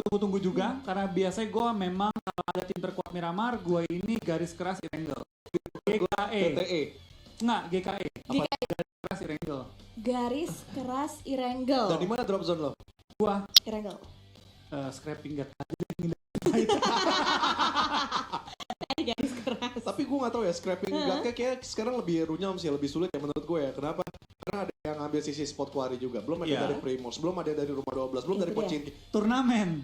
tunggu-tunggu juga karena biasanya gue memang kalau ada tim terkuat Miramar, gue ini garis keras Irengel. GKE. TTE. Enggak, GKE. GKE. Garis keras Irengel. Garis keras Irengel. Dan di mana drop zone lo? Gua Irengel. scraping gak Tadi garis keras. Tapi gue gak tahu ya, scrapping guard kayak sekarang lebih runyam sih, lebih sulit ya menurut gue ya. Kenapa? Karena ada yang ambil sisi spot quarry juga. Belum ada dari Primos, belum ada dari Rumah 12, belum dari Pocinki. turnamen.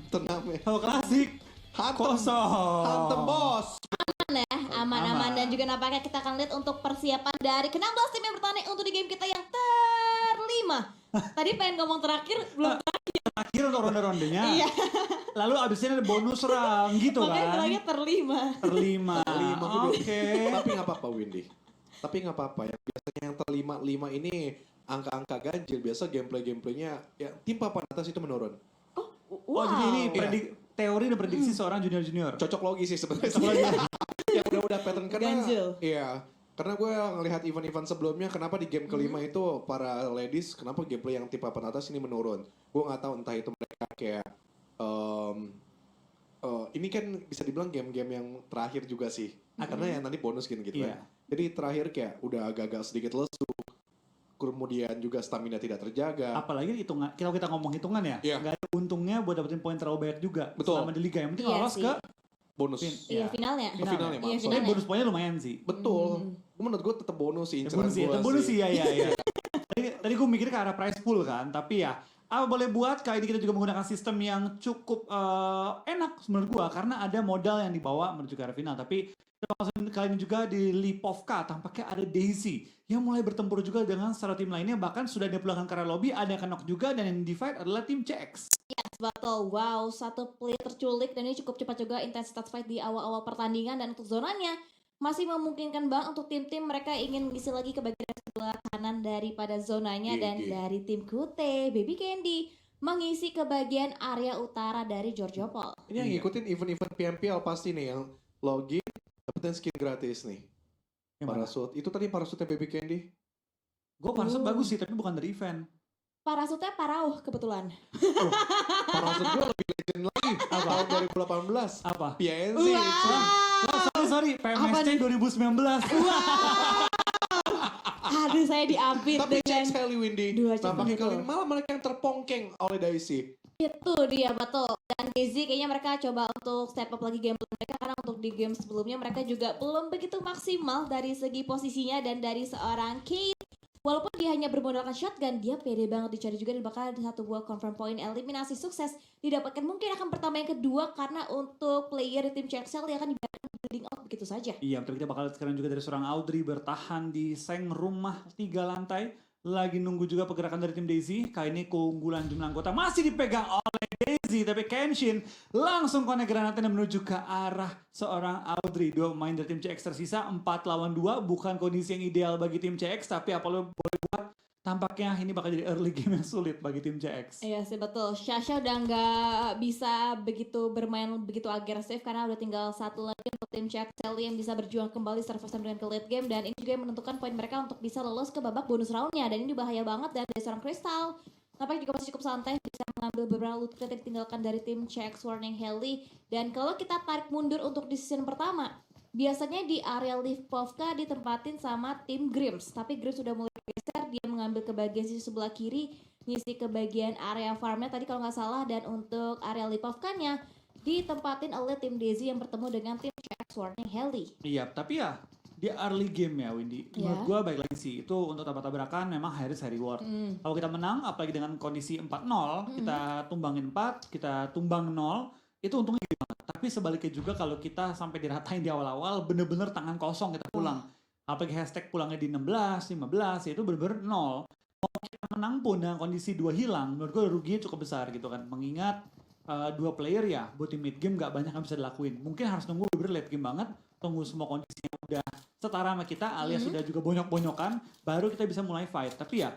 Halo klasik. Kosong. Hantem bos. Aman ya, aman-aman. Dan juga nampaknya kita akan lihat untuk persiapan dari ke-16 tim yang bertanding untuk di game kita yang terlima. Tadi pengen ngomong terakhir, belum Terakhir untuk ronde-rondenya. Iya. Lalu abisnya ada bonus round gitu Makanya kan. bilangnya terlima. Terlima. Oke. Tapi gak apa-apa Windy. Tapi gak apa-apa ya. Biasanya yang terlima ini angka-angka ganjil. Biasa gameplaynya ya tim papan atas itu menurun. Oh jadi ini teori dan prediksi seorang junior-junior. Cocok logis sih sebenarnya. Yang udah pattern karena Ganjil. iya. Karena gue ngelihat event-event sebelumnya, kenapa di game kelima itu para ladies, kenapa gameplay yang tim papan atas ini menurun? Gue nggak tahu entah itu mereka kayak ini kan bisa dibilang game-game yang terakhir juga sih, karena yang nanti bonus gitu Iya. kan. Jadi terakhir kayak udah agak-agak sedikit lesu, kemudian juga stamina tidak terjaga. Apalagi hitungan, kalau kita ngomong hitungan ya, Iya. nggak ada untungnya buat dapetin poin terlalu banyak juga. Betul. Selama di liga, yang penting Iya lolos sih. ke Bonus. Iya, finalnya. Finalnya, Iya, maaf. Tapi finalnya. bonus poinnya lumayan sih. Betul. Menurut gue tetap bonus sih, inceran Bonus sih, gue bonus sih, ya. Tadi gue mikir ke arah prize pool kan, tapi ya apa boleh buat, kali ini kita juga menggunakan sistem yang cukup enak menurut gue, karena ada modal yang dibawa menuju ke arah final. Tapi kali ini juga di Lipovka tampaknya ada Daisy yang mulai bertempur juga dengan secara tim lainnya, bahkan sudah dipulangkan ke arah lobby, ada yang knock juga, dan yang divide adalah tim CX. Yes, betul. Wow, satu play terculik dan ini cukup cepat juga intensitas fight di awal-awal pertandingan, dan untuk zonanya masih memungkinkan banget untuk tim-tim mereka ingin mengisi lagi ke bagian sebelah kanan daripada zonanya, dan dari tim Kute, Baby Candy mengisi ke bagian area utara dari Georgiopol. Ini yang ngikutin event-event PMPL pasti nih, yang login dapetin skin gratis nih. Parasut, itu tadi parasutnya Baby Candy. Gue parasut bagus sih, tapi bukan dari event. Parasutnya Parauh kebetulan. Parasut gue lebih legend lagi, tahun 2018. Apa? PNC. Sorry, PMSC 2019. Aduh, saya diapit Tapi dengan cek Sally Windy, dua cek nampaknya begitu. kali ini malah mereka yang terpongkeng oleh Daisy. Itu dia, betul. Dan Daisy kayaknya mereka coba untuk step up lagi gameplay mereka, karena untuk di game sebelumnya mereka juga belum begitu maksimal dari segi posisinya, dan dari seorang Kate, walaupun dia hanya bermodalkan shotgun, dia pede banget dicari juga, dan bakal ada satu buah confirm point eliminasi sukses didapatkan mungkin akan pertama yang kedua, karena untuk player di tim CXL dia akan dibiarkan building out begitu saja. Iya, tapi kita bakal lihat sekarang juga dari seorang Audrey bertahan di seng rumah 3 lantai. Lagi nunggu juga pergerakan dari tim Daisy. Kali ini keunggulan jumlah anggota masih dipegang oleh Daisy, tapi Kenshin langsung connect granatnya dan menuju ke arah seorang Audrey. 2 pemain dari tim CX tersisa, 4 lawan 2. Bukan kondisi yang ideal bagi tim CX, tapi apa lo boleh buat, tampaknya ini bakal jadi early game yang sulit bagi tim CX. Iya sih, betul. Shasha udah nggak bisa begitu bermain begitu agresif, karena udah tinggal satu lagi untuk tim CXL yang bisa berjuang kembali secara first time dengan ke late game, dan ini juga yang menentukan poin mereka untuk bisa lolos ke babak bonus roundnya, dan ini bahaya banget dari seorang Crystal. Nampaknya juga masih cukup santai, bisa mengambil beberapa loot yang ditinggalkan dari tim CX Warning Heli. Dan kalau kita tarik mundur untuk di season pertama, biasanya di area Lipovka ditempatin sama tim Grims, tapi Grims sudah mulai geser, dia mengambil ke bagian sisi sebelah kiri, ngisi ke bagian area farmnya tadi kalau nggak salah, dan untuk area Lipovkanya ditempatin oleh tim Daisy yang bertemu dengan tim CX Warning Heli. Iya, tapi ya di early game ya Windy. Menurut gue baik lagi sih, itu untuk tabrak-tabrakan memang high risk high reward. Kalau kita menang, apalagi dengan kondisi 4-0, kita tumbangin 4, kita tumbang 0, itu untungnya gede banget. Tapi sebaliknya juga kalau kita sampai diratain di awal-awal, bener-bener tangan kosong kita pulang. Apalagi hashtag pulangnya di 16, 15, ya itu bener-bener 0. Mau kita menang pun dengan kondisi 2 hilang, menurut gue ruginya cukup besar gitu kan. Mengingat 2 player ya, buat tim mid game gak banyak yang bisa dilakuin. Mungkin harus nunggu bener-bener late game banget, tunggu semua kondisinya udah setara sama kita, alias sudah juga bonyok-bonyokan, baru kita bisa mulai fight. Tapi ya,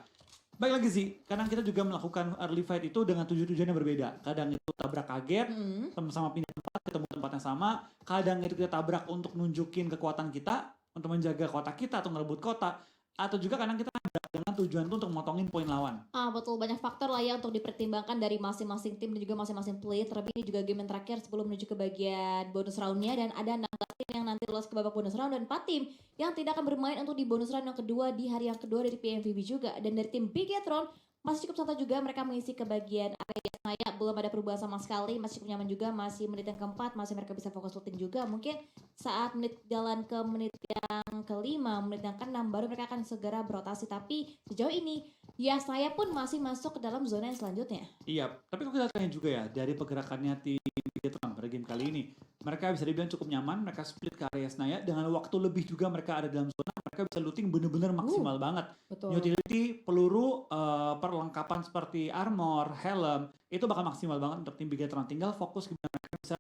baik lagi sih, kadang kita juga melakukan early fight itu dengan tujuan yang berbeda. Kadang itu tabrak kaget, sama-sama pindah tempat, ketemu tempat yang sama. Kadang itu kita tabrak untuk nunjukin kekuatan kita, untuk menjaga kota kita atau ngerebut kota. atau juga kadang kita nabrak dengan tujuan itu untuk motongin poin lawan. Betul, banyak faktor lah ya untuk dipertimbangkan dari masing-masing tim dan juga masing-masing player. Terlebih ini juga game yang terakhir sebelum menuju ke bagian bonus roundnya, dan ada 16 tim yang nanti lolos ke babak bonus round dan 4 tim yang tidak akan bermain untuk di bonus round yang kedua di hari yang kedua dari PMVB juga. Dan dari tim Bigetron masih cukup santai juga, mereka mengisi ke bagian area saya, belum ada perubahan sama sekali, masih cukup nyaman juga, masih menit yang keempat, masih mereka bisa fokus looting juga. Mungkin saat menit jalan ke menit yang kelima, menit yang keenam baru mereka akan segera berotasi. Tapi sejauh ini ya saya pun masih masuk ke dalam zona yang selanjutnya. Iya, tapi kalau kita tanya juga ya dari pergerakannya tim Bigetron pada game kali ini, mereka bisa dibilang cukup nyaman, mereka split ke area Senaya dengan waktu lebih juga mereka ada dalam zona, mereka bisa looting bener-bener maksimal banget. Betul. Utility, peluru, perlengkapan seperti armor, helm, itu bakal maksimal banget untuk tim Bigetron. Tinggal fokus gimana mereka bisa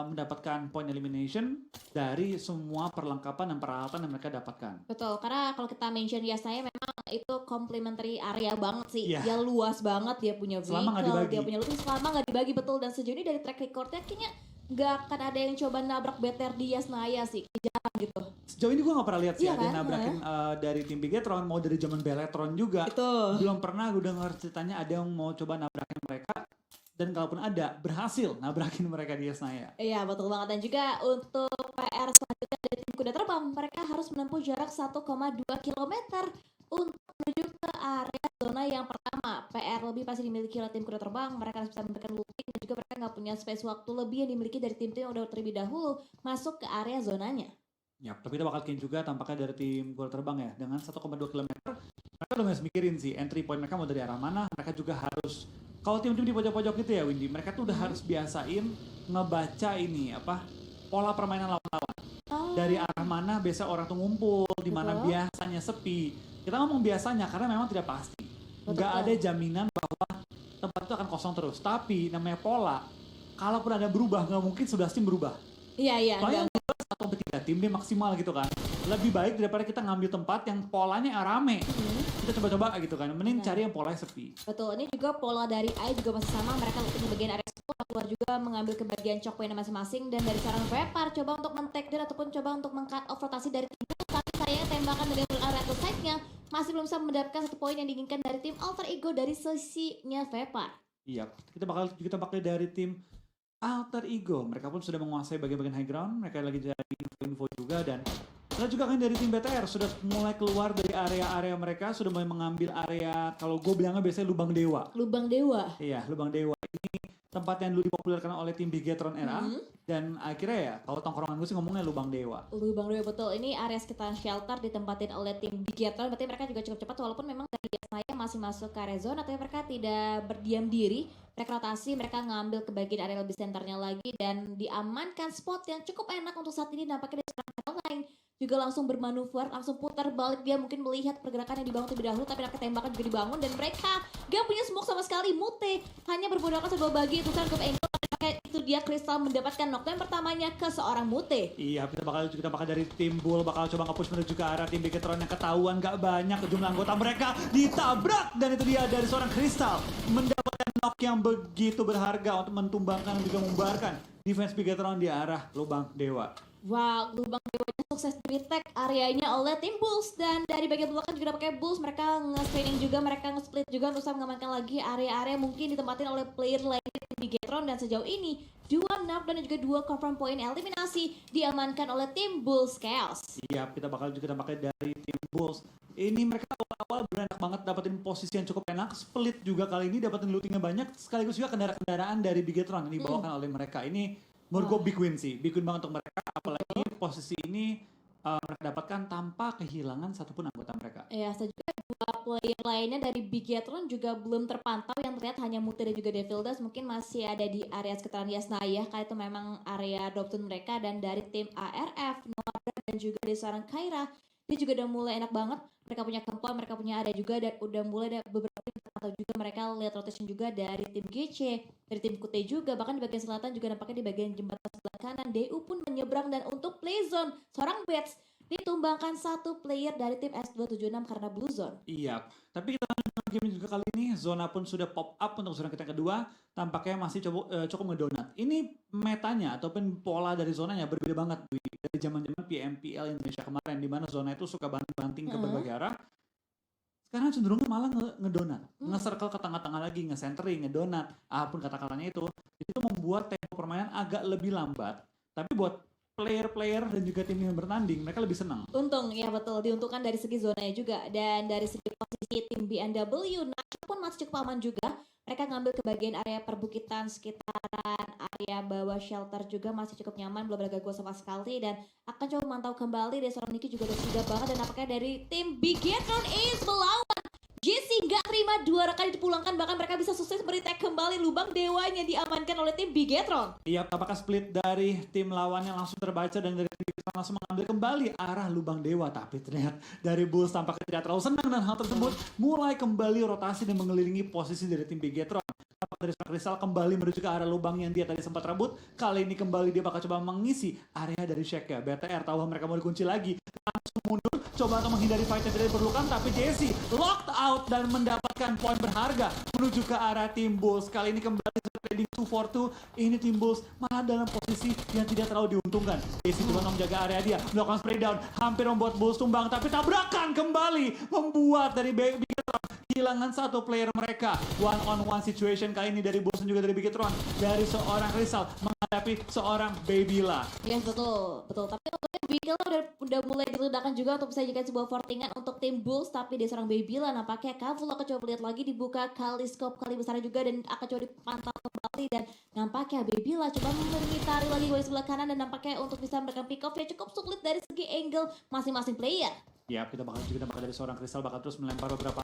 mendapatkan point elimination dari semua perlengkapan dan peralatan yang mereka dapatkan. Betul, karena kalau kita mention ya saya memang itu complementary area banget sih. Iya. Dia luas banget, dia punya Selama nggak vehicle, dibagi. dia punya looting selama nggak dibagi, betul. Dan sejauh ini dari track recordnya kayaknya nggak akan ada yang coba nabrak BTR di Yasnaya sih, jarang gitu. Sejauh ini gue gak pernah lihat sih Iya ada yang kan? nabrakin dari tim Bigetron, mau dari zaman Beletron juga. Betul. Belum pernah gue dengar ceritanya ada yang mau coba nabrakin mereka. Dan kalaupun ada, berhasil nabrakin mereka di Yasnaya. Iya betul banget. Dan juga untuk PR selanjutnya dari tim kuda terbang, mereka harus menempuh jarak 1,2 km untuk menuju ke area zona yang pertama. PR lebih pasti dimiliki oleh tim kuda terbang, mereka harus bisa memberikan looting dan juga mereka nggak punya space waktu lebih yang dimiliki dari tim-tim yang udah terlebih dahulu masuk ke area zonanya. Ya, tapi kita bakal kirim juga tampaknya dari tim kuda terbang ya. Dengan 1,2 km, mereka udah harus mikirin sih entry point mereka mau dari arah mana. Mereka juga harus, kalau tim-tim di pojok-pojok gitu ya Windy, mereka tuh udah harus biasain ngebaca ini pola permainan lawan-lawan. Dari arah mana biasa orang tuh ngumpul, di mana Betul. biasanya sepi. Kita ngomong biasanya karena memang tidak pasti. Nggak ada jaminan bahwa tempat itu akan kosong terus. Tapi namanya pola, kalaupun ada berubah, nggak mungkin 11 tim berubah. Iya. Soalnya atau ketiga tim dia maksimal gitu kan. Lebih baik daripada kita ngambil tempat yang polanya rame. Kita coba-coba gitu kan. Mending cari yang polanya sepi. Betul, ini juga pola dari AI juga masih sama, mereka di bagian area 10 keluar juga mengambil ke bagian choke point masing-masing, dan dari seorang Vepar coba untuk men-take down ataupun coba untuk meng-cut off rotasi dari tim itu, tapi sayangnya tembakan dari area atau side-nya masih belum bisa mendapatkan satu poin yang diinginkan dari tim Alter Ego dari sisinya Vepar. Iya, kita pakai dari tim Alter Ego. Mereka pun sudah menguasai bagian-bagian high ground. Mereka lagi jadi info juga, dan kita juga kan dari tim BTR sudah mulai keluar dari area-area mereka, sudah mulai mengambil area, kalau gue bilangnya biasanya lubang dewa. Lubang Dewa. Iya, lubang dewa. Ini tempat yang dulu dipopulerkan oleh tim Bigetron era, dan akhirnya ya kalau tongkrongan gue sih ngomongnya lubang dewa. Lubang Dewa, betul. Ini area sekitar shelter ditempatin oleh tim Bigetron, berarti mereka juga cukup cepat walaupun memang dari biasanya masih masuk ke area zone, tapi mereka tidak berdiam diri. Mereka rotasi, mereka ngambil ke bagian area lebih senternya lagi dan diamankan spot yang cukup enak untuk saat ini. Nampaknya dari seorang lain juga langsung bermanuver, langsung putar balik, dia mungkin melihat pergerakan yang dibangun terlebih dahulu, tapi nampaknya tembakan juga dibangun dan mereka gak punya smoke sama sekali. Mute hanya bermodalkan sebuah bagi itu cukup angle, nampaknya itu dia Crystal mendapatkan knockdown pertamanya ke seorang Mute. Iya, kita bakal dari tim Bull bakal coba nge-push menuju ke arah tim Bigetron yang ketahuan gak banyak jumlah anggota mereka ditabrak, dan itu dia dari seorang Crystal mendapatkan knock yang begitu berharga untuk mentumbangkan dan juga membubarkan defense Bigetron di arah lubang dewa. Wow, lubang dewanya sukses di-retake areanya oleh tim Bulls, dan dari bagian belakang juga pakai Bulls, mereka nge-screening juga, mereka nge-split juga untuk bisa mengamankan lagi area-area mungkin ditempatin oleh player lain di Bigetron, dan sejauh ini 2 knockdown dan juga 2 confirm point eliminasi diamankan oleh tim Bulls Chaos. Iya, kita bakal juga pakai dari tim Bulls. Ini mereka awal-awal berenak banget dapetin posisi yang cukup enak, split juga kali ini dapetin lootingnya banyak, sekaligus juga kendaraan dari Bigetron yang dibawakan oleh mereka. Ini menurut gue big win sih, big win banget untuk mereka, apalagi posisi ini mereka dapatkan tanpa kehilangan satupun anggota mereka. Ya, juga 2 player lainnya dari Bigetron juga belum terpantau, yang terlihat hanya Mute dan juga Devildas mungkin masih ada di area sekitaran Yasnaya, karena itu memang area adoption mereka. Dan dari tim ARF, Noah dan juga dari seorang Kaira, dia juga udah mulai enak banget, mereka punya kempon, mereka punya area juga, dan udah mulai ada beberapa tim terpantau juga. Mereka lihat rotation juga dari tim GC, dari tim Kute juga, bahkan di bagian selatan juga nampaknya di bagian jembatan sebelah kanan DU pun menyeberang, dan untuk play zone seorang Bats ditumbangkan 1 player dari tim S276 karena blue zone. Iya, tapi kita dalam game juga kali ini zona pun sudah pop up untuk zona kita yang kedua, tampaknya masih cukup ngedonat. Ini metanya ataupun pola dari zonanya berbeda banget. dari zaman-zaman PMPL Indonesia kemarin di mana zona itu suka banting-banting ke berbagai arah. Sekarang cenderungnya malah ngedonat, nge-circle ke tengah-tengah lagi, nge-centering, ngedonat, apapun kata-katanya itu membuat tempo permainan agak lebih lambat. Tapi buat player-player dan juga tim yang bertanding, mereka lebih senang. Untung, ya betul, diuntungkan dari segi zonanya juga. Dan dari segi posisi tim BNW, Nacho pun masih cukup aman juga. Mereka ngambil ke bagian area perbukitan sekitaran area bawah shelter juga masih cukup nyaman, belum ada gangguan sama sekali. Dan akan coba mantau kembali dari seorang Niki juga udah siap banget. Dan apakah dari tim Bigetron Ace melawan Jesse nggak terima 2 rekan dipulangkan, bahkan mereka bisa sukses meretake kembali lubang dewanya diamankan oleh tim Bigetron. Iya, apakah split dari tim lawannya langsung terbaca dan dari tim Bigetron langsung mengambil kembali arah lubang dewa, tapi terlihat dari Bulls tampaknya tidak terlalu senang dan hal tersebut mulai kembali rotasi dan mengelilingi posisi dari tim Bigetron. Dari Crystal kembali menuju ke arah lubang yang dia tadi sempat rebut. Kali ini kembali dia bakal coba mengisi area dari Shaq ya. BTR tahu mereka mau dikunci lagi. Langsung mundur, coba untuk menghindari fight yang tidak diperlukan. Tapi Jesse locked out dan mendapatkan poin berharga menuju ke arah tim Bulls. Kali ini kembali trading 2-4-2. Ini tim Bulls malah dalam posisi yang tidak terlalu diuntungkan. Jesse coba untuk menjaga area dia. Melakukan spray down. Hampir membuat Bulls tumbang. Tapi tabrakan kembali membuat dari Bigetron kehilangan satu player mereka. One on one situation kali ini dari Bulls dan juga dari Bigetron, dari seorang Rizal menghadapi seorang Babila. Ya betul. Tapi untungnya Babila udah mulai diledakkan juga untuk bisa jadikan sebuah fortingan untuk tim Bulls, tapi dia seorang Babila nampaknya Kavul akan coba lihat lagi dibuka kali scope kali besar juga dan akan coba dipantau kembali dan nampaknya Babila coba mengitari lagi di sebelah kanan dan nampaknya untuk bisa memberikan pick off ya cukup sulit dari segi angle masing-masing player. Ya, kita bakal dari seorang Crystal bakal terus melempar beberapa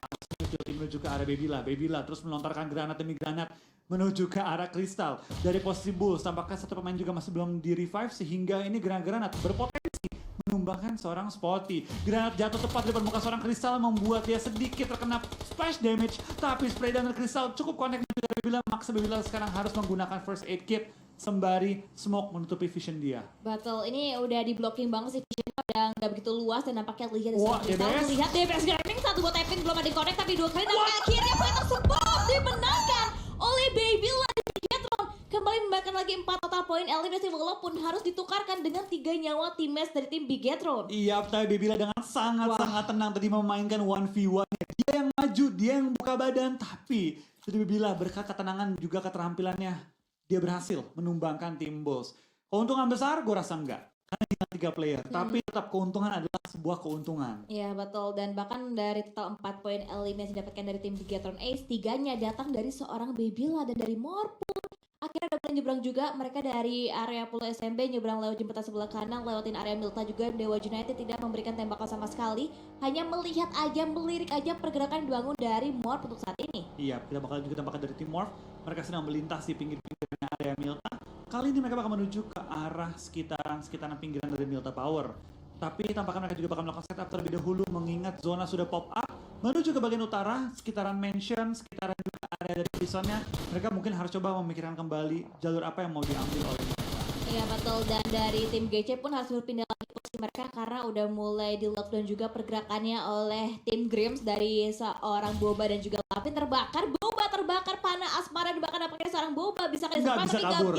menuju ke arah Babila terus melontarkan granat demi granat menuju ke arah Crystal. Dari posisi Bulls tampaknya satu pemain juga masih belum di revive sehingga ini granat berpotensi menumbangkan seorang Spotty. Granat jatuh tepat di permukaan seorang Crystal membuat dia sedikit terkena splash damage, tapi spray down dari Crystal cukup connect dengan Babila. Maksa Babila sekarang harus menggunakan first aid kit sembari smoke menutupi vision dia. Betul, ini udah di blocking banget sih visionnya udah nggak begitu luas dan nampaknya lihat DBS. Lihat DBS Gaming satu buat tapping belum ada di connect tapi 2 kali dan akhirnya poin tersebut dimenangkan oleh Babila dan Bigetron kembali memberikan lagi 4 total poin eliminasi walaupun harus ditukarkan dengan 3 nyawa teammates dari tim Bigetron. Iya, tapi Babila dengan sangat tenang tadi memainkan 1v1. Dia yang maju, dia yang buka badan, tapi jadi Babila berkat ketenangan juga keterampilannya dia berhasil menumbangkan tim Bulls. Keuntungan besar gue rasa enggak, karena tinggal 3 player, tapi tetap keuntungan adalah sebuah keuntungan. Iya betul, dan bahkan dari total 4 poin eliminasi didapatkan dari tim Bigetron Ace, 3-nya datang dari seorang Babila dan dari Morpun. Akhirnya udah nyebrang juga mereka dari area Pulau SMB, nyebrang lewat jembatan sebelah kanan, lewatin area Milta juga. Dewa United tidak memberikan tembakan sama sekali, hanya melihat aja, melirik aja pergerakan dibangun dari Morph untuk saat ini. Iya, kita bakal juga tembakan dari tim Morph. Mereka sedang melintas di pinggir-pinggirnya area Milta. Kali ini mereka bakal menuju ke arah sekitaran pinggiran dari Milta Power. Tapi tampaknya mereka juga bakal melakukan setup terlebih dahulu mengingat zona sudah pop up. Menuju ke bagian utara, sekitaran mansion, sekitaran juga area dari prisonnya. Mereka mungkin harus coba memikirkan kembali jalur apa yang mau diambil oleh mereka. Iya betul, dan dari tim GC pun harus berpindah lagi posisi mereka karena udah mulai di lockdown juga pergerakannya oleh tim Grims dari seorang Boba dan juga Lavin terbakar. Boba terbakar, panah asmara dibakar, nampaknya seorang Boba bisa Nggak bisa kabur.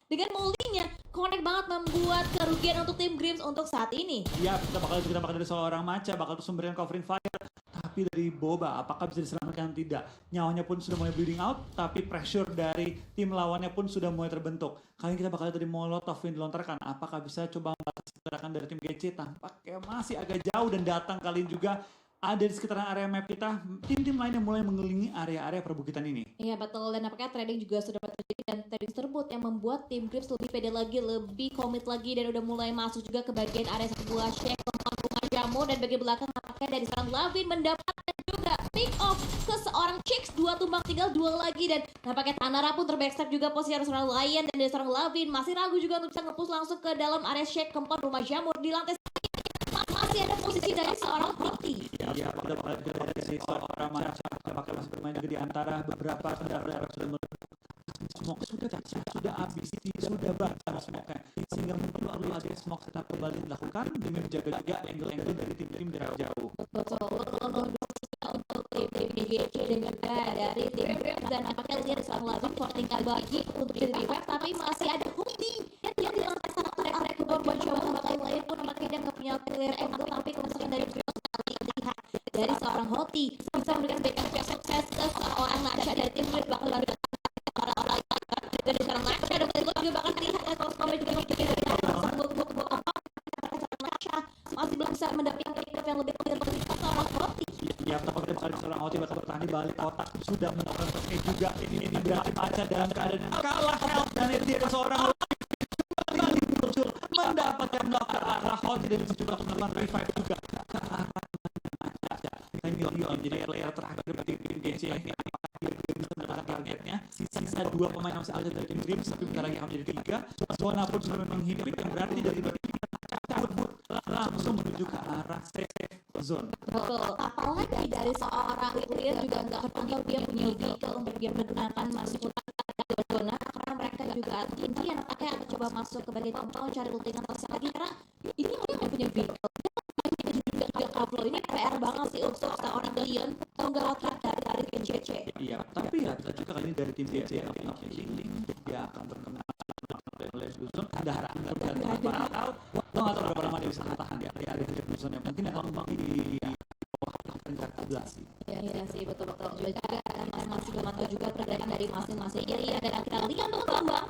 Dengan mulinya, connect banget membuat kerugian untuk tim Grims untuk saat ini. Iya, kita bakal dari seorang Maca, bakal terus memberikan covering fire. Tapi dari Boba, apakah bisa diselamatkan? Tidak. Nyawanya pun sudah mulai bleeding out, tapi pressure dari tim lawannya pun sudah mulai terbentuk. Kali ini kita bakal lihat dari Molotov yang dilontarkan. Apakah bisa coba membatasi gerakan dari tim GC? Tampaknya masih agak jauh dan datang kali ini juga ada di sekitaran area map kita, tim-tim lain yang mulai mengelilingi area-area perbukitan ini. Iya betul, dan apakah trading juga sudah terjadi dan trading tersebut yang membuat tim Grips lebih pede lagi, lebih komit lagi dan udah mulai masuk juga ke bagian area sebuah Shaq, rumah jamu dan bagian belakang nampaknya dari seorang Lavin mendapatkan juga pick off ke seorang Chicks, 2 tumbang tinggal 2 lagi dan nampaknya Tanara pun terbackstep juga posisi dari seorang Lion dan dari seorang Lavin masih ragu juga untuk bisa nge-push langsung ke dalam area Shaq keempat rumah jamur di lantai masih ada posisi dari seorang Proti. Ya, kita bakal dari seorang Maca, apakah masih bermain juga di antara beberapa kendaraan sudah smoke sudah habis, sudah batal smoke sehingga mungkin perlu ada smoke tetap kembali dilakukan demi menjaga juga angle-angle dari tim-tim jarak jauh. Betul, untuk tim BGC dan juga dari tim Grims dan apakah lihat seorang Lavin tinggal bagi untuk di revive tapi masih ada Hundi yang di lantai 1 area kebawah dia nggak punya clear angle, tapi kemudian dari lihat dari seorang Hoti bisa memberikan backup yang sukses ke seorang Nasha dari tim Fleet, bahkan dari seorang Nasha dan juga bahkan lihat kalau sampai juga dari Nasha masih belum bisa mendapatkan backup yang lebih clear dari seorang Hoti. Ya, tapi dari seorang Hoti bakal bertahan di balik kotak sudah mendapatkan first aid juga. Ini berarti Macha dalam keadaan kalah health dan itu dia seorang kembali muncul mendapatkan knock ke arah Hoti dan bisa juga melakukan revive juga ke arah Macha. Leon jadi player terakhir dari tim GC yang bisa mendapatkan targetnya. Sisa 2 pemain yang masih ada dari tim Dreams, tapi bentar lagi akan menjadi 3. Zona pun sudah menghimpit yang berarti dari cabut langsung menuju ke arah safe zone. Betul, apalagi dari seorang player juga nggak ketemu dia punya vehicle untuk dia menggunakan masuk ke zona, karena mereka juga intinya nampaknya akan coba masuk ke bagian compound cari looting atau lagi, karena ini dia nggak punya vehicle. Juga Pablo ini PR banget sih untuk seorang Leon tunggal dari tim CC. Iya, tapi ya kita juga kali ini dari tim CC yang dia akan berkena oleh Wilson. Ada harapan atau lo nggak tahu berapa lama dia bisa bertahan ya dari Wilson yang mungkin akan kembali di peringkat 11 sih. Iya sih, betul-betul juga masih memantau juga pergerakan dari masing-masing area, dan kita lihat teman-teman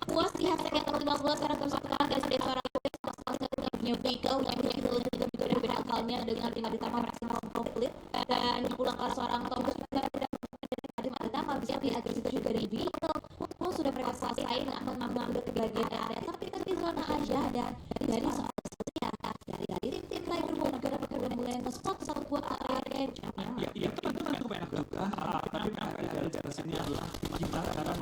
puas di hashtag yang ke-15 karena kesukaan dari seorang punya vehicle yang juga berbeda halnya dengan tim Aditama mereka komplit dan dipulangkan seorang Thomas juga tim Aditama bisa lihat di situ juga dari vehicle pun sudah mereka selesai akan mengambil ke bagian area tapi zona aja, dan dari soal ya dari tim Tiger Moon negara bekerja mulai ke spot satu buat area yang ya itu kan cukup enak juga, tapi dari sini adalah kita sekarang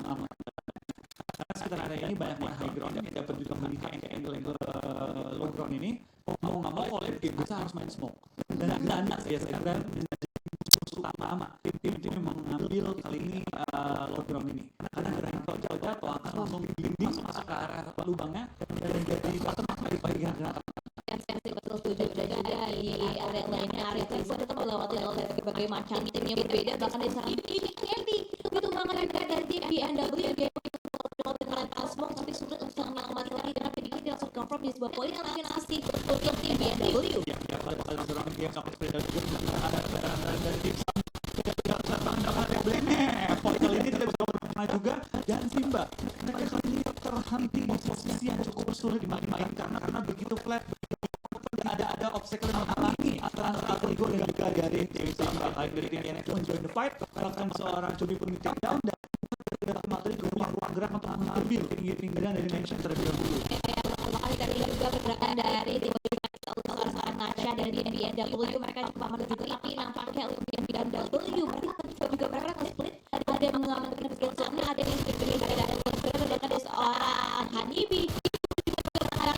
karena sekitar area ini banyak high ground yang dapat juga melihat angle low ground ini. Mau nggak mau oleh game bisa harus main smoke dan granat ya sekarang utama tim mengambil kali ini low ground ini karena granat kalau jatuh akan langsung dinding masuk ke arah lubangnya dan jadi bottom dari bagian granat. Betul setuju, dan juga di area lainnya area tersebut itu melewati berbagai macam tim yang berbeda, bahkan di sana ini Candy itu banget juga dari tim BNW dia smoke tapi sulit untuk menyelamatkan lagi karena sedikit langsung confirm di sebuah poin eliminasi untuk tim BNW. Ya kalau seorang game sampai sepeda juga ada dari tim tidak bisa mendapat poin kali ini tidak bisa bermain juga, dan Simba mereka kali ini terhenti di posisi yang cukup sulit dimainkan karena begitu flat ada obstacle yang menghalangi antara Altrigo dan juga dari tim Simba. Baik dari tim NF join the fight, bahkan seorang Cumi pun di take down dan Altrigo punya ruang gerak untuk mengambil pinggiran dari mention terlebih dahulu. Kali juga pergerakan dari tim seorang Nasha dan BNW mereka coba menuju ke tapi nampaknya untuk BNW mereka juga mereka split, ada yang mengamankan kegiatannya, ada yang ada seorang Hanibi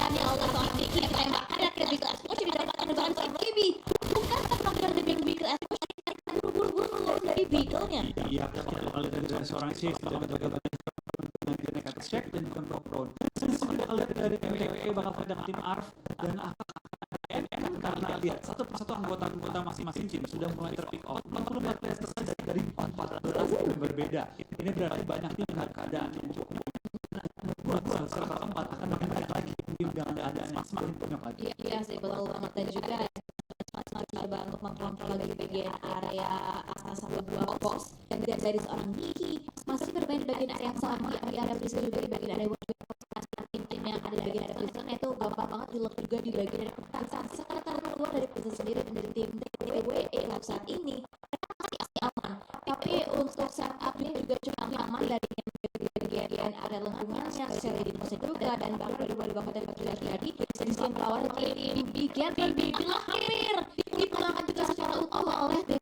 yang seorang Vicky yang tembakan dan ketika explosion didapatkan dengan seorang Baby bukan program dari Vehicle explosion buru-buru dari vehicle-nya. Iya, kalau dari seorang sih kita menjaga banyak atas check dan juga pro-prone. Kalau dari WWE bakal dengan tim ARF dan karena lihat satu persatu anggota masing-masing tim sudah mulai terpick out. 44 players saja dari 14 yang berbeda. Ini berarti banyak tim dengan keadaan yang cukup. Buat serta keempat akan makin banyak lagi tim dengan keadaan yang semakin banyak lagi. Iya sih, betul banget, dan juga coba untuk mengkontrol lagi bagian area atas satu dua pos, dan dari seorang Niki masih bermain di bagian area yang sama, di area bisa juga di bagian area tim yang ada di bagian area prison itu gampang banget dilek juga di bagian area pertahanan sekitar keluar dari prison sendiri dan dari tim WWE untuk saat ini masih aman, tapi untuk setupnya juga cukup aman dari bagian area lengkungannya, seri di musik juga, dan bahkan dari beberapa kota juga terjadi di sini lawan ini bikin bilang hampir dipulangkan juga secara utuh oleh tim.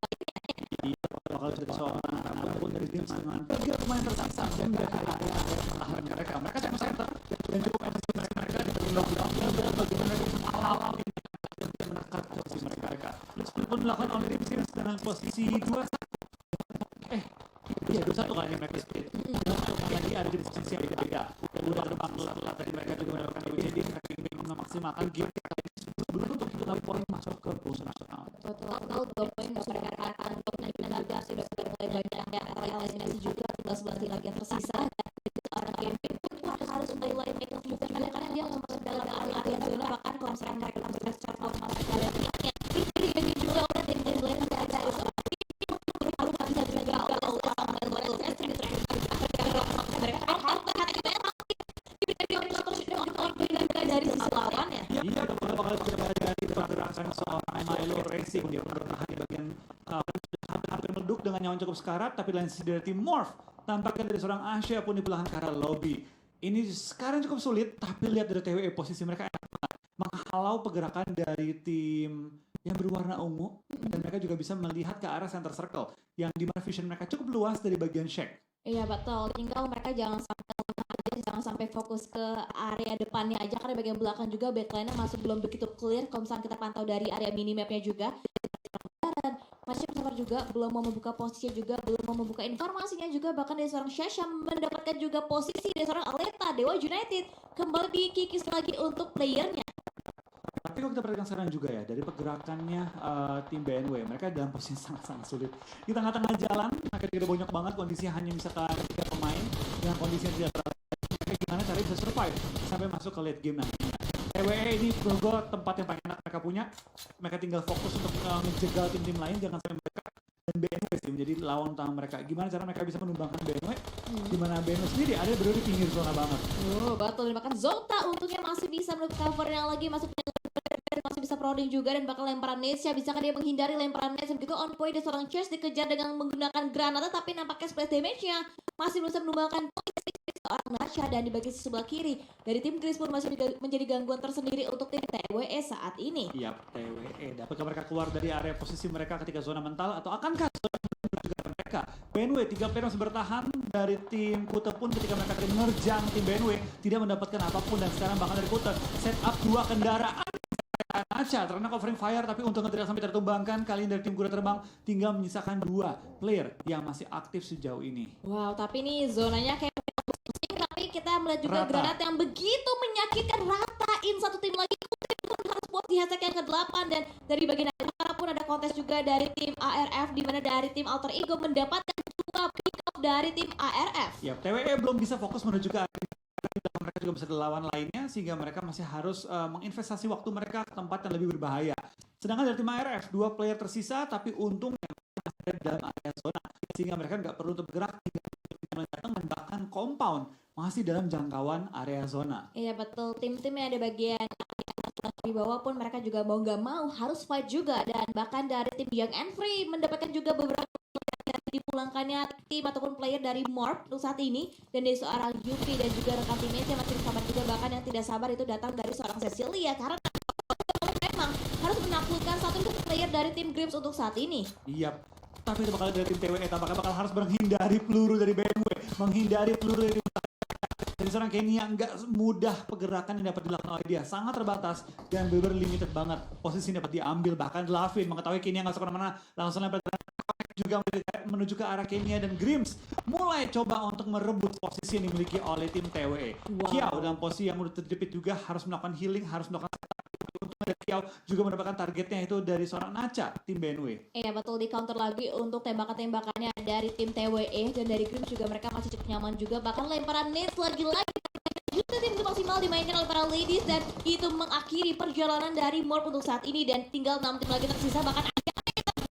Bakal jadi seorang ataupun dari tim dengan 3 pemain tersisa dan mereka area pertahanan mereka cuma center dan cukup efektif mereka di bagian lockdown dan bagaimana tim awal ini menekan posisi mereka meskipun dilakukan oleh tim dengan posisi 2-1 kali mereka split jadi ada di posisi yang berbeda udah terbang setelah tadi mereka juga mendapatkan WCD mereka ingin memaksimalkan game sebelum untuk mengambil poin masuk ke Bulls Nasional. Total 2 poin mereka akan dan juga sudah mulai banyak yang eliminasi juga 11 lagi yang tersisa, dan seorang game pun harus mulai make up juga karena dia masuk dalam area zona, bahkan kalau misalkan mereka Iya, beberapa kali kita dari pergerakan seorang Milo Racing dia bertahan di bagian hampir meleduk dengan nyawa cukup sekarat, tapi lain sisi dari tim Morph tampaknya dari seorang Asia pun di belahan ke arah lobby. Ini sekarang cukup sulit, tapi lihat dari TWE posisi mereka menghalau pergerakan dari tim yang berwarna ungu dan mereka juga bisa melihat ke arah center circle yang dimana vision mereka cukup luas dari bagian Shack. Iya betul, tinggal mereka jangan sampai fokus ke area depannya aja karena bagian belakang juga backline-nya masih belum begitu clear kalau misalnya kita pantau dari area minimapnya juga. Dan masih Sabar juga belum mau membuka posisinya juga, belum mau membuka informasinya juga, bahkan dari seorang Shasha mendapatkan juga posisi dari seorang Aleta Dewa United kembali dikikis lagi untuk playernya. Tapi kalau kita perhatikan sekarang juga ya, dari pergerakannya tim BNW, mereka dalam posisi sangat-sangat sulit. Di tengah-tengah jalan, mereka tidak banyak banget, kondisinya hanya misalkan 3 pemain, dengan kondisi yang tidak terlalu mereka gimana cara bisa survive sampai masuk ke late game nantinya. TWE ini menurut gue tempat yang paling enak mereka punya, mereka tinggal fokus untuk menjegal tim-tim lain, jangan sampai mereka dan BNW sih menjadi lawan utama mereka. Gimana cara mereka bisa menumbangkan BNW? Dimana BNW sendiri ada berada di pinggir zona banget. Betul, bahkan Zolta untungnya masih bisa menutup covernya lagi, masih bisa prodding juga dan bakal lemparan Nesha, bisakah dia menghindari lemparan Nesha begitu on point dari seorang Chase dikejar dengan menggunakan granata tapi nampaknya splash damage-nya masih belum bisa menumbangkan posisi seorang Nasha dan di bagian sebelah kiri dari tim Gris pun masih menjadi gangguan tersendiri untuk tim TWE saat ini. Iya, TWE dapatkah mereka keluar dari area posisi mereka ketika zona mental atau akankah zona juga mereka? BNW 3 player masih bertahan dari tim Kute pun ketika mereka menerjang tim BNW tidak mendapatkan apapun dan sekarang bahkan dari Kute set up 2 kendaraan Aca terkena covering fire tapi untungnya tidak sampai tertumbangkan. Kali ini dari tim kuda terbang tinggal menyisakan 2 player yang masih aktif sejauh ini. Wow, tapi ini zonanya kayak tapi kita melihat juga granat yang begitu menyakitkan, ratain satu tim lagi harus buat di hashtag yang ke-8 dan dari bagian antara pun ada kontes juga dari tim ARF di mana dari tim Alter Ego mendapatkan 2 pick up dari tim ARF. Ya, TWE belum bisa fokus menuju ke mereka juga bisa ada lawan lainnya sehingga mereka masih harus menginvestasi waktu mereka ke tempat yang lebih berbahaya. Sedangkan dari tim ARF 2 player tersisa tapi untungnya masih ada di dalam area zona sehingga mereka nggak perlu untuk bergerak datang dan bahkan compound masih dalam jangkauan area zona. Iya betul, tim-tim yang ada bagian di bawah pun mereka juga mau nggak mau harus fight juga dan bahkan dari tim Young and Free mendapatkan juga beberapa dipulangkannya tim ataupun player dari Morph untuk saat ini dan dari seorang Yuki dan juga rekan timnya yang masih sabar juga, bahkan yang tidak sabar itu datang dari seorang Cecilia karena memang harus menaklukkan satu player dari tim Grims untuk saat ini. Iya, tapi itu bakal dari tim TWE tampaknya bakal harus menghindari peluru dari BMW, menghindari peluru dari seorang Kenia. Nggak mudah pergerakan yang dapat dilakukan oleh dia, sangat terbatas dan benar limited banget posisi dapat diambil. Bahkan Lavin mengetahui Kenia nggak suka kemana-mana langsung lempar juga menuju ke arah Kenia dan Grims mulai coba untuk merebut posisi yang dimiliki oleh tim TWE. Kiao dalam posisi yang udah terjepit juga harus melakukan healing, harus melakukan untuk ada Kiao juga mendapatkan targetnya itu dari seorang Nacha tim BNW. Iya betul, di counter lagi untuk tembakan-tembakannya dari tim TWE dan dari Grims juga mereka masih cukup nyaman juga, bahkan lemparan nades lagi-lagi juga tim itu maksimal dimainkan oleh para ladies dan itu mengakhiri perjalanan dari Morph untuk saat ini dan tinggal 6 tim lagi tersisa, bahkan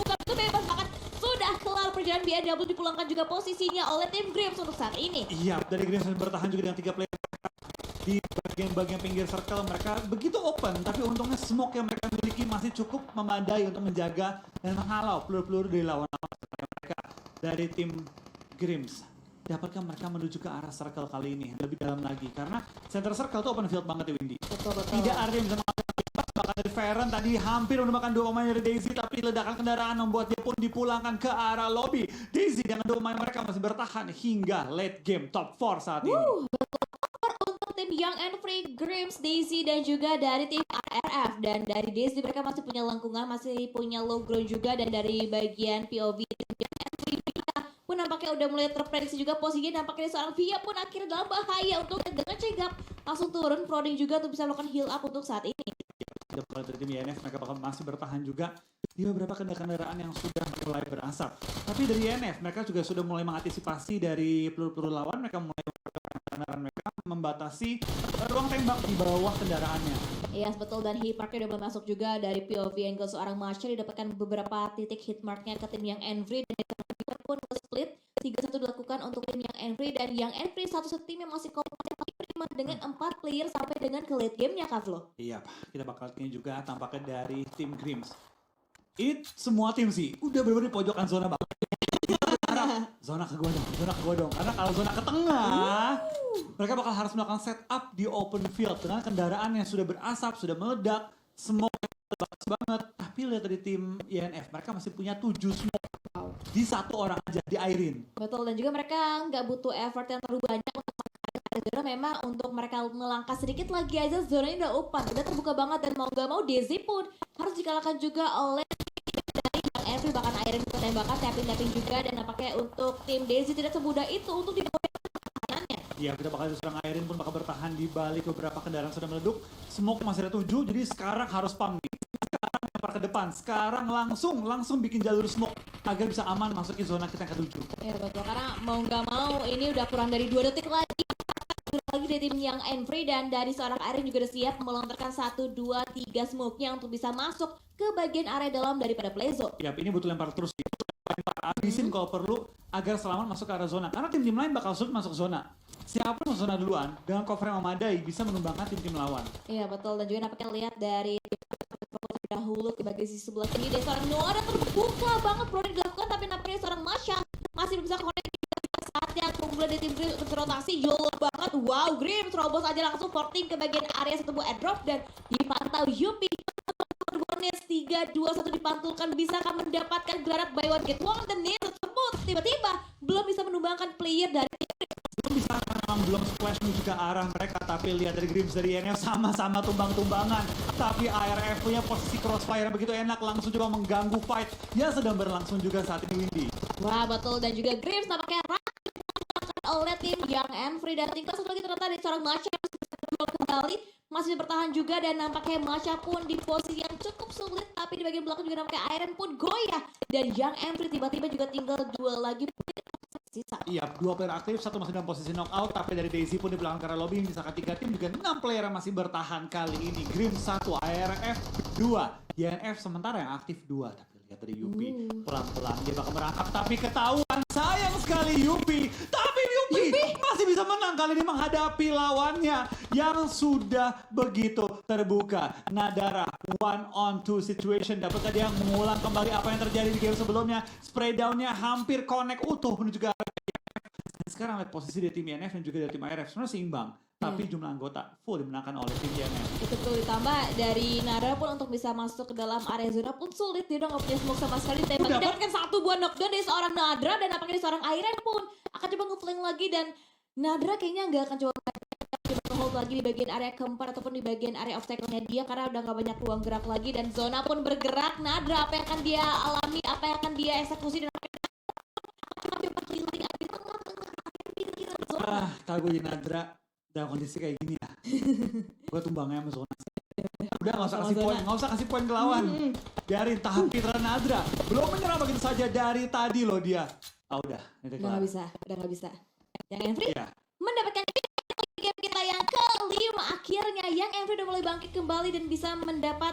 bukan itu bebas, bahkan sudah kelar perjalanan BNW dipulangkan juga posisinya oleh tim Grims untuk saat ini. Iya, dari Grims bertahan juga dengan 3 player di bagian-bagian pinggir circle. Mereka begitu open, tapi untungnya smoke yang mereka miliki masih cukup memadai untuk menjaga dan menghalau peluru-peluru dari lawan-lawan mereka. Dari tim Grims, dapatkah mereka menuju ke arah circle kali ini lebih dalam lagi? Karena center circle itu open field banget ya Windy. Betul. Tidak ada yang bisa bahkan dari Feren tadi hampir menemukan 2 pemain dari Daisy, tapi ledakan kendaraan membuat dia pun dipulangkan ke arah lobby. Daisy dengan 2 pemain mereka masih bertahan hingga late game top 4 saat ini. Untuk tim Young and Free, Grims, Daisy dan juga dari tim ARF, dan dari Daisy mereka masih punya lengkungan, masih punya low ground juga, dan dari bagian POV tim Young and Free pun nampaknya udah mulai terprediksi juga posisinya, nampaknya seorang Via pun akhirnya dalam bahaya untuk dengan cegap langsung turun prodding juga untuk bisa melakukan heal up untuk saat ini. Kalau dari tim YNF mereka bakal masih bertahan juga di beberapa kendaraan yang sudah mulai berasap. Tapi dari YNF mereka juga sudah mulai mengantisipasi dari peluru-peluru lawan, mereka mulai kendaraan mereka membatasi ruang tembak di bawah kendaraannya. Iya yes, betul, dan hitmarknya udah mulai masuk juga dari POV angle seorang Marshall, didapatkan beberapa titik hitmarknya ke tim yang Envy dan pun split 3-1 dilakukan untuk tim yang Envy dan yang Envy satu tim yang masih kompetitif dengan 4 player sampai dengan ke late game-nya Kavlo. Iya, kita bakal lihat juga tampaknya dari tim Grims. Ini semua tim sih, udah bener-bener di pojokan zona banget. Zona ke gua dong. Karena kalau zona ke tengah, mereka bakal harus melakukan setup di open field dengan kendaraan yang sudah berasap, sudah meledak, smoke bagus banget. Tapi lihat dari tim INF, mereka masih punya 7 smoke. Di satu orang aja, di airin. Betul, dan juga mereka nggak butuh effort yang terlalu banyak untuk zona. Memang untuk mereka melangkah sedikit lagi aja zonanya udah open, udah terbuka banget, dan mau gak mau Daisy pun harus dikalahkan juga oleh dari Young Envy, bahkan Airin tembakan tapping juga, dan nampaknya untuk tim Daisy tidak semudah itu untuk dibawa pertahanannya. Ya, kita bakal serang Airin pun bakal bertahan di balik beberapa kendaraan sudah meleduk. Smoke masih ada 7, jadi sekarang harus pump nih. Sekarang lempar ke depan, sekarang langsung bikin jalur smoke agar bisa aman masukin zona kita yang ke-7. Ya betul, karena mau nggak mau ini udah kurang dari 2 detik lagi dari tim Young Envy, dan dari seorang Airin juga udah siap melontarkan 1, 2, 3 smoke-nya untuk bisa masuk ke bagian area dalam daripada playzone. Yap, ini butuh lempar terus. Lempar abisin kalau perlu agar selamat masuk ke area zona. Karena tim-tim lain bakal sulit masuk zona. Siapa masuk zona duluan dengan cover yang memadai bisa menumbangkan tim-tim lawan. Iya betul, dan juga nampaknya lihat dari dahulu ke bagian sisi sebelah kiri dari seorang Noah ada terbuka banget bro dilakukan, tapi nampaknya seorang Masha masih bisa connect saatnya keunggulan dari tim Grims untuk rotasi jauh banget. Wow, Grims terobos aja langsung porting ke bagian area satu buah airdrop, dan dipantau Yupi. 3-2-1 dipantulkan, bisakah mendapatkan gelaran buy one get one, dan ini tersebut tiba-tiba belum bisa menumbangkan player dari Belum bisa, memang belum splash menuju ke arah mereka, tapi lihat dari Grims dari INF sama-sama tumbang-tumbangan. Tapi ARF punya posisi crossfire begitu enak, langsung coba mengganggu fight yang sedang berlangsung juga saat ini, Windy. wah betul, dan juga Grims nampaknya oleh tim Young Envy, dan tinggal satu lagi ternyata dari seorang Masha yang kembali masih bertahan juga, dan nampaknya Masha pun di posisi yang cukup sulit, tapi di bagian belakang juga nampaknya Airin pun goyah, dan Young Envy tiba-tiba juga tinggal 2 lagi sisa. Iya, 2 player aktif, 1 masih dalam posisi knockout, tapi dari Daisy pun di belakang karena lobby misalkan 3 tim juga 6 player yang masih bertahan kali ini. Grims 1, ARF 2, YNF sementara yang aktif 2, tapi lihat dari Yupi pelan-pelan dia bakal merangkap, tapi ketahuan, sayang sekali Yupi, tapi Yupi masih bisa menang kali ini menghadapi lawannya yang sudah begitu terbuka. Nadara 1-on-2 situation, dapatkah dia mengulang kembali apa yang terjadi di game sebelumnya? Spray down-nya hampir connect utuh menuju ke arah sekarang lihat posisi dari tim INF dan juga dari tim ARF sebenarnya seimbang, tapi jumlah anggota full dimenangkan oleh tim INF. Itu tuh ditambah dari Nara pun untuk bisa masuk ke dalam area zona pun sulit, dia udah gak punya smoke sama sekali, tembak dapatkan 1 buah knockdown dari seorang Nadra, dan apakah dari seorang Airen pun akan coba nge-flank lagi, dan Nadra kayaknya nggak akan coba hold lagi di bagian area keempat ataupun di bagian area obstacle-nya dia, karena udah gak banyak ruang gerak lagi, dan zona pun bergerak. Nadra apa yang akan dia alami, apa yang akan dia eksekusi, dan apa yang coba healing di tengah-tengah zona. Kalau gue jadi Nadra dalam kondisi kayak gini ya, gue tumbangnya sama zona. Udah nggak usah kasih poin ke lawan. Biarin tahap Fitra Nadra belum menyerah begitu saja dari tadi loh dia. Udah nggak bisa. Yang Envy mendapatkan game kita yang kelima, akhirnya yang Envy udah mulai bangkit kembali dan bisa mendapat